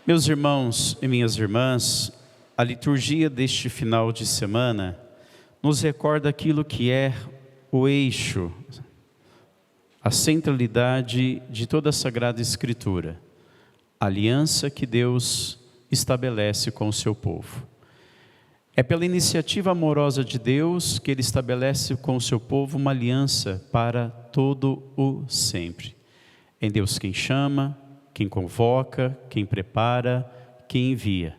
Meus irmãos e minhas irmãs, a liturgia deste final de semana nos recorda aquilo que é o eixo, a centralidade de toda a Sagrada Escritura, a aliança que Deus estabelece com o seu povo. É pela iniciativa amorosa de Deus que Ele estabelece com o seu povo uma aliança para todo o sempre. É Deus quem chama, quem convoca, quem prepara, quem envia,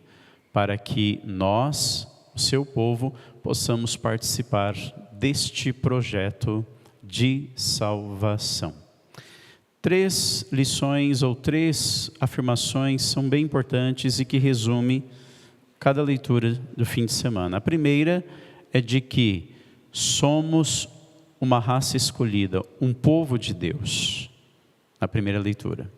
para que nós, o seu povo, possamos participar deste projeto de salvação. 3 lições ou 3 afirmações são bem importantes e que resume cada leitura do fim de semana. A primeira é de que somos uma raça escolhida, um povo de Deus, na primeira leitura.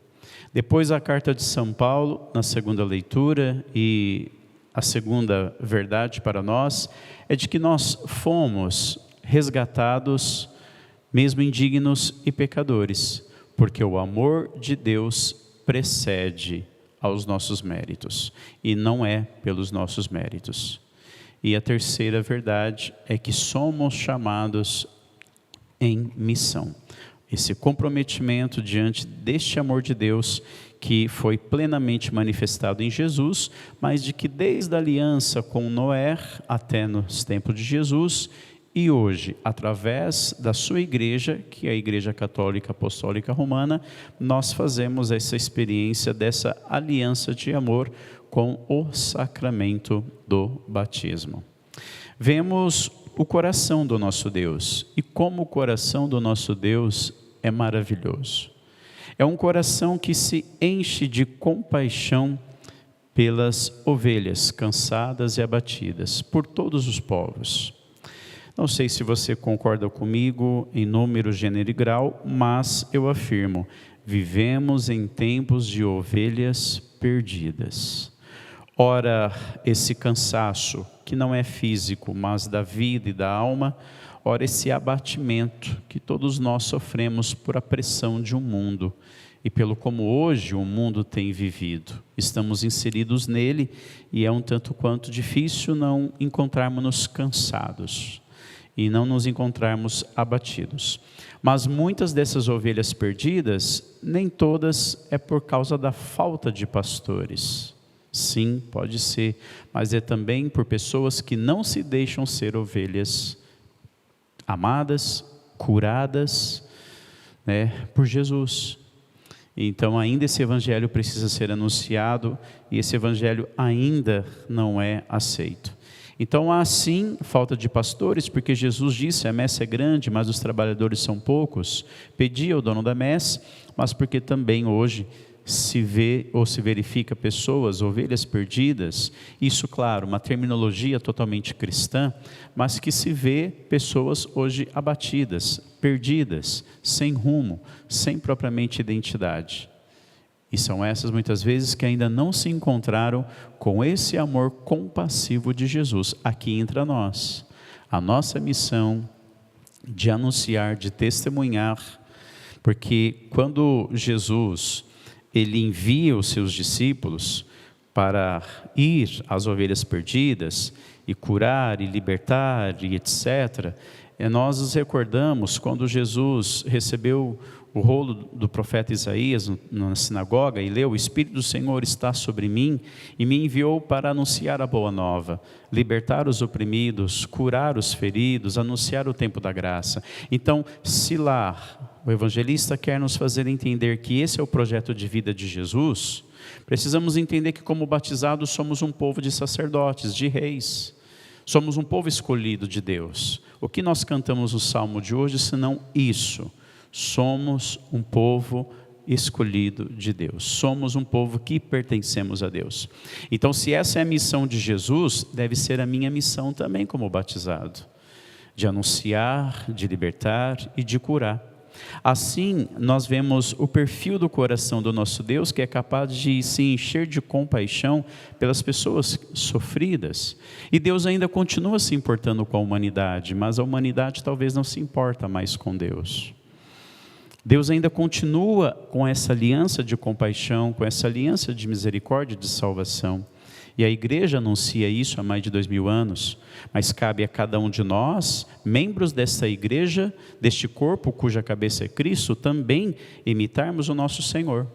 Depois a carta de São Paulo, na segunda leitura, e a segunda verdade para nós, é de que nós fomos resgatados, mesmo indignos e pecadores, porque o amor de Deus precede aos nossos méritos, e não é pelos nossos méritos. E a terceira verdade é que somos chamados em missão. Esse comprometimento diante deste amor de Deus que foi plenamente manifestado em Jesus, mas de que desde a aliança com Noé até nos tempos de Jesus e hoje, através da sua igreja, que é a Igreja Católica Apostólica Romana, nós fazemos essa experiência dessa aliança de amor com o sacramento do batismo. Vemos o coração do nosso Deus, e como o coração do nosso Deus é maravilhoso. É um coração que se enche de compaixão pelas ovelhas cansadas e abatidas, por todos os povos. Não sei se você concorda comigo em número, gênero e grau, mas eu afirmo, vivemos em tempos de ovelhas perdidas. Ora, esse cansaço, que não é físico, mas da vida e da alma, ora, esse abatimento que todos nós sofremos por a pressão de um mundo e pelo como hoje o mundo tem vivido. Estamos inseridos nele e é um tanto quanto difícil não encontrarmos-nos cansados e não nos encontrarmos abatidos. Mas muitas dessas ovelhas perdidas, nem todas é por causa da falta de pastores. Sim, pode ser, mas é também por pessoas que não se deixam ser ovelhas amadas, curadas, por Jesus. Então ainda esse evangelho precisa ser anunciado e esse evangelho ainda não é aceito. Então há sim falta de pastores, porque Jesus disse, a messe é grande, mas os trabalhadores são poucos. Pedi ao dono da messe, mas porque também hoje se vê ou se verifica pessoas, ovelhas perdidas, isso claro, uma terminologia totalmente cristã, mas que se vê pessoas hoje abatidas, perdidas, sem rumo, sem propriamente identidade. E são essas muitas vezes que ainda não se encontraram com esse amor compassivo de Jesus aqui entre nós. A nossa missão de anunciar, de testemunhar, porque quando Jesus Ele envia os seus discípulos para ir às ovelhas perdidas e curar e libertar e etc. Nós nos recordamos quando Jesus recebeu o rolo do profeta Isaías na sinagoga e leu: o Espírito do Senhor está sobre mim e me enviou para anunciar a boa nova, libertar os oprimidos, curar os feridos, anunciar o tempo da graça. Então, se lá o evangelista quer nos fazer entender que esse é o projeto de vida de Jesus, precisamos entender que como batizados somos um povo de sacerdotes, de reis, somos um povo escolhido de Deus. O que nós cantamos no salmo de hoje, senão isso? Somos um povo escolhido de Deus, somos um povo que pertencemos a Deus. Então, se essa é a missão de Jesus, deve ser a minha missão também como batizado, de anunciar, de libertar e de curar. Assim, nós vemos o perfil do coração do nosso Deus, que é capaz de se encher de compaixão pelas pessoas sofridas. E Deus ainda continua se importando com a humanidade, mas a humanidade talvez não se importa mais com Deus. Deus ainda continua com essa aliança de compaixão, com essa aliança de misericórdia e de salvação. E a igreja anuncia isso há mais de 2000 anos, mas cabe a cada um de nós, membros dessa igreja, deste corpo cuja cabeça é Cristo, também imitarmos o nosso Senhor.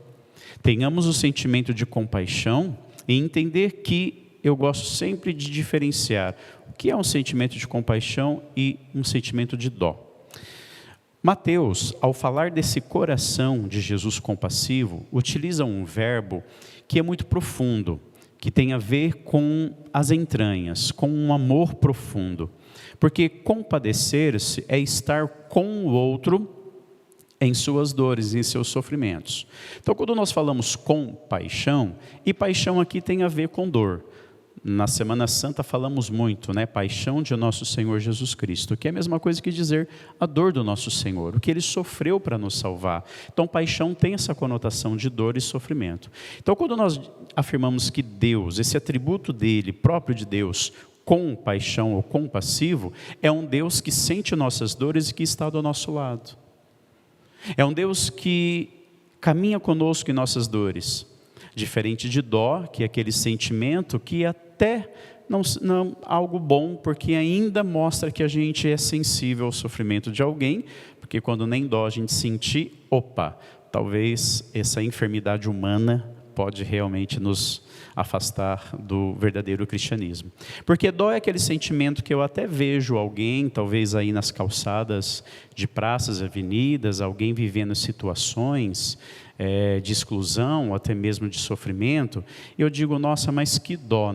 Tenhamos o sentimento de compaixão e entender que eu gosto sempre de diferenciar o que é um sentimento de compaixão e um sentimento de dó. Mateus, ao falar desse coração de Jesus compassivo, utiliza um verbo que é muito profundo, que tem a ver com as entranhas, com um amor profundo. Porque compadecer-se é estar com o outro em suas dores, em seus sofrimentos. Então, quando nós falamos compaixão, e paixão aqui tem a ver com dor. Na Semana Santa falamos muito, paixão de nosso Senhor Jesus Cristo, que é a mesma coisa que dizer a dor do nosso Senhor, o que Ele sofreu para nos salvar. Então, paixão tem essa conotação de dor e sofrimento. Então, quando nós afirmamos que Deus, esse atributo dele, próprio de Deus, compaixão ou compassivo, é um Deus que sente nossas dores e que está do nosso lado. É um Deus que caminha conosco em nossas dores. Diferente de dó, que é aquele sentimento que até não algo bom, porque ainda mostra que a gente é sensível ao sofrimento de alguém, porque quando nem dó a gente sentir, talvez essa enfermidade humana pode realmente nos afastar do verdadeiro cristianismo. Porque dó é aquele sentimento que eu até vejo alguém, talvez aí nas calçadas de praças, avenidas, alguém vivendo situações de exclusão, ou até mesmo de sofrimento, e eu digo, nossa, mas que dó,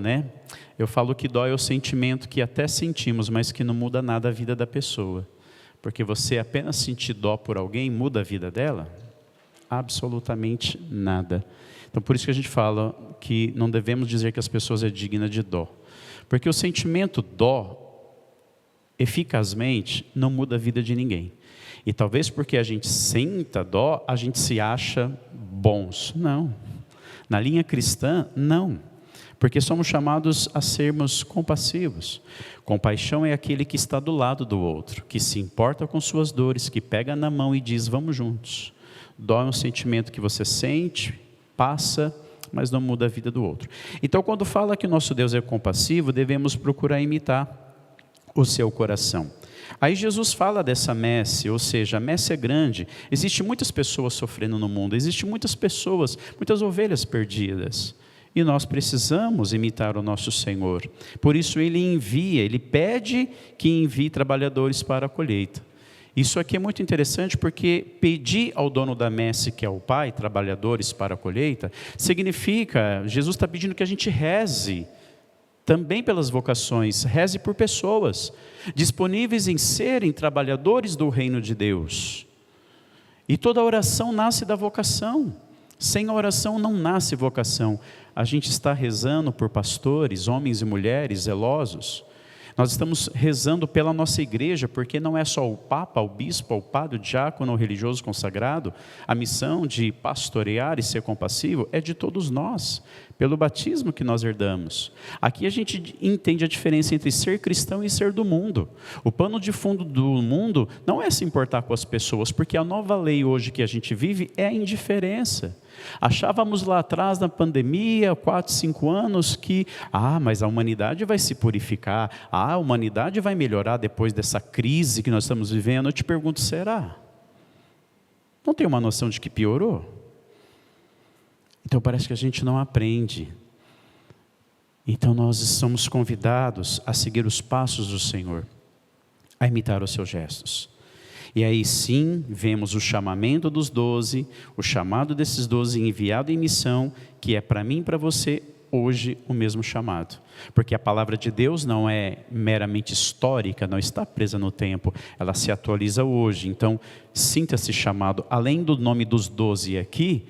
Eu falo que dó é o sentimento que até sentimos, mas que não muda nada a vida da pessoa. Porque você apenas sentir dó por alguém, muda a vida dela? Absolutamente nada. Então, por isso que a gente fala que não devemos dizer que as pessoas é digna de dó. Porque o sentimento dó, eficazmente, não muda a vida de ninguém. E talvez porque a gente senta dó, a gente se acha bons. Não. Na linha cristã, não. Porque somos chamados a sermos compassivos. Compaixão é aquele que está do lado do outro, que se importa com suas dores, que pega na mão e diz, vamos juntos. Dó é um sentimento que você sente, passa, mas não muda a vida do outro. Então, quando fala que o nosso Deus é compassivo, devemos procurar imitar o seu coração. Aí Jesus fala dessa messe, ou seja, a messe é grande, existem muitas pessoas sofrendo no mundo, existem muitas pessoas, muitas ovelhas perdidas, e nós precisamos imitar o nosso Senhor. Por isso Ele pede que envie trabalhadores para a colheita. Isso aqui é muito interessante porque pedir ao dono da messe, que é o Pai, trabalhadores para a colheita, significa, Jesus está pedindo que a gente reze, também pelas vocações, reze por pessoas disponíveis em serem trabalhadores do reino de Deus. E toda oração nasce da vocação. Sem a oração não nasce vocação. A gente está rezando por pastores, homens e mulheres zelosos. Nós estamos rezando pela nossa igreja, porque não é só o Papa, o Bispo, o Padre, o Diácono, o religioso consagrado. A missão de pastorear e ser compassivo é de todos nós, pelo batismo que nós herdamos. Aqui a gente entende a diferença entre ser cristão e ser do mundo. O pano de fundo do mundo não é se importar com as pessoas, porque a nova lei hoje que a gente vive é a indiferença. Achávamos lá atrás, na pandemia, 4, 5 anos, que mas a humanidade vai se purificar, a humanidade vai melhorar depois dessa crise que nós estamos vivendo. Eu te pergunto, será? Não tem uma noção de que piorou? Então parece que a gente não aprende. Então nós somos convidados a seguir os passos do Senhor, a imitar os seus gestos. E aí sim, vemos o chamamento dos 12, o chamado desses 12 enviado em missão, que é para mim e para você hoje o mesmo chamado. Porque a palavra de Deus não é meramente histórica, não está presa no tempo, ela se atualiza hoje. Então, sinta-se chamado, além do nome dos 12 aqui,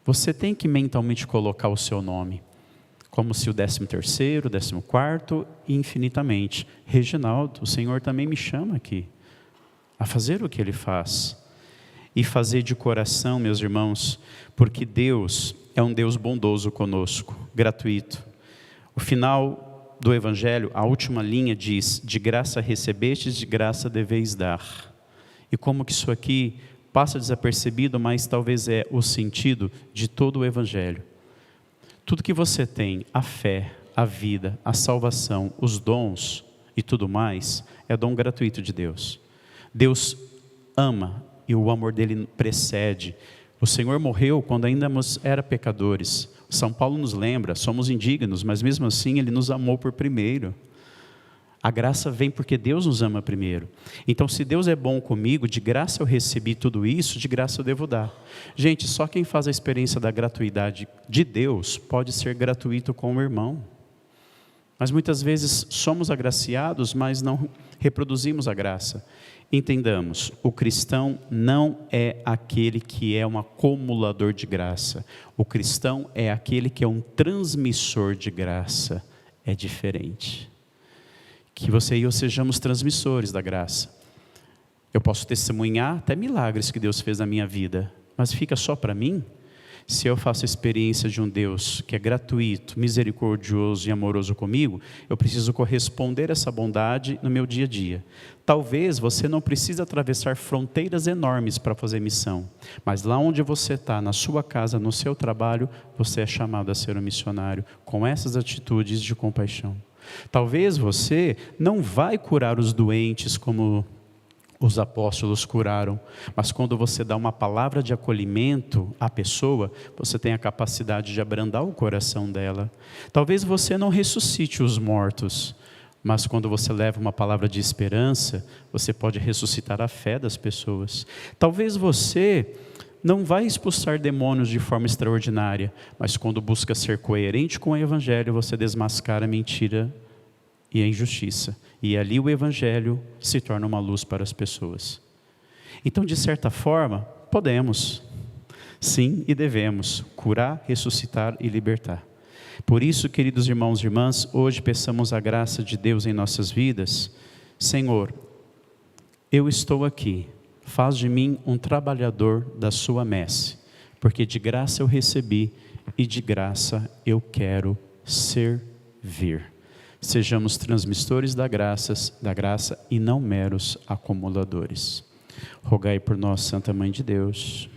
você tem que mentalmente colocar o seu nome. Como se o 13º, 14º e infinitamente. Reginaldo, o Senhor também me chama aqui a fazer o que Ele faz, e fazer de coração, meus irmãos, porque Deus é um Deus bondoso conosco, gratuito. O final do Evangelho, a última linha diz, de graça recebestes, de graça deveis dar. E como que isso aqui passa desapercebido, mas talvez é o sentido de todo o Evangelho. Tudo que você tem, a fé, a vida, a salvação, os dons e tudo mais, é dom gratuito de Deus. Deus ama e o amor dele precede. O Senhor morreu quando ainda era pecadores. São Paulo nos lembra, somos indignos, mas mesmo assim Ele nos amou por primeiro. A graça vem porque Deus nos ama primeiro. Então, se Deus é bom comigo, de graça eu recebi tudo isso, de graça eu devo dar. Gente, só quem faz a experiência da gratuidade de Deus pode ser gratuito com o irmão. Mas muitas vezes somos agraciados, mas não reproduzimos a graça. Entendamos, o cristão não é aquele que é um acumulador de graça. O cristão é aquele que é um transmissor de graça. É diferente. Que você e eu sejamos transmissores da graça. Eu posso testemunhar até milagres que Deus fez na minha vida, mas fica só para mim? Se eu faço a experiência de um Deus que é gratuito, misericordioso e amoroso comigo, eu preciso corresponder a essa bondade no meu dia a dia. Talvez você não precise atravessar fronteiras enormes para fazer missão, mas lá onde você está, na sua casa, no seu trabalho, você é chamado a ser um missionário, com essas atitudes de compaixão. Talvez você não vai curar os doentes como os apóstolos curaram, mas quando você dá uma palavra de acolhimento à pessoa, você tem a capacidade de abrandar o coração dela. Talvez você não ressuscite os mortos, mas quando você leva uma palavra de esperança, você pode ressuscitar a fé das pessoas. Talvez você não vai expulsar demônios de forma extraordinária, mas quando busca ser coerente com o Evangelho, você desmascara a mentira e a injustiça. E ali o Evangelho se torna uma luz para as pessoas. Então, de certa forma, podemos, sim, e devemos curar, ressuscitar e libertar. Por isso, queridos irmãos e irmãs, hoje peçamos a graça de Deus em nossas vidas. Senhor, eu estou aqui, faz de mim um trabalhador da sua messe, porque de graça eu recebi e de graça eu quero servir. Sejamos transmissores da graça e não meros acumuladores. Rogai por nós, Santa Mãe de Deus.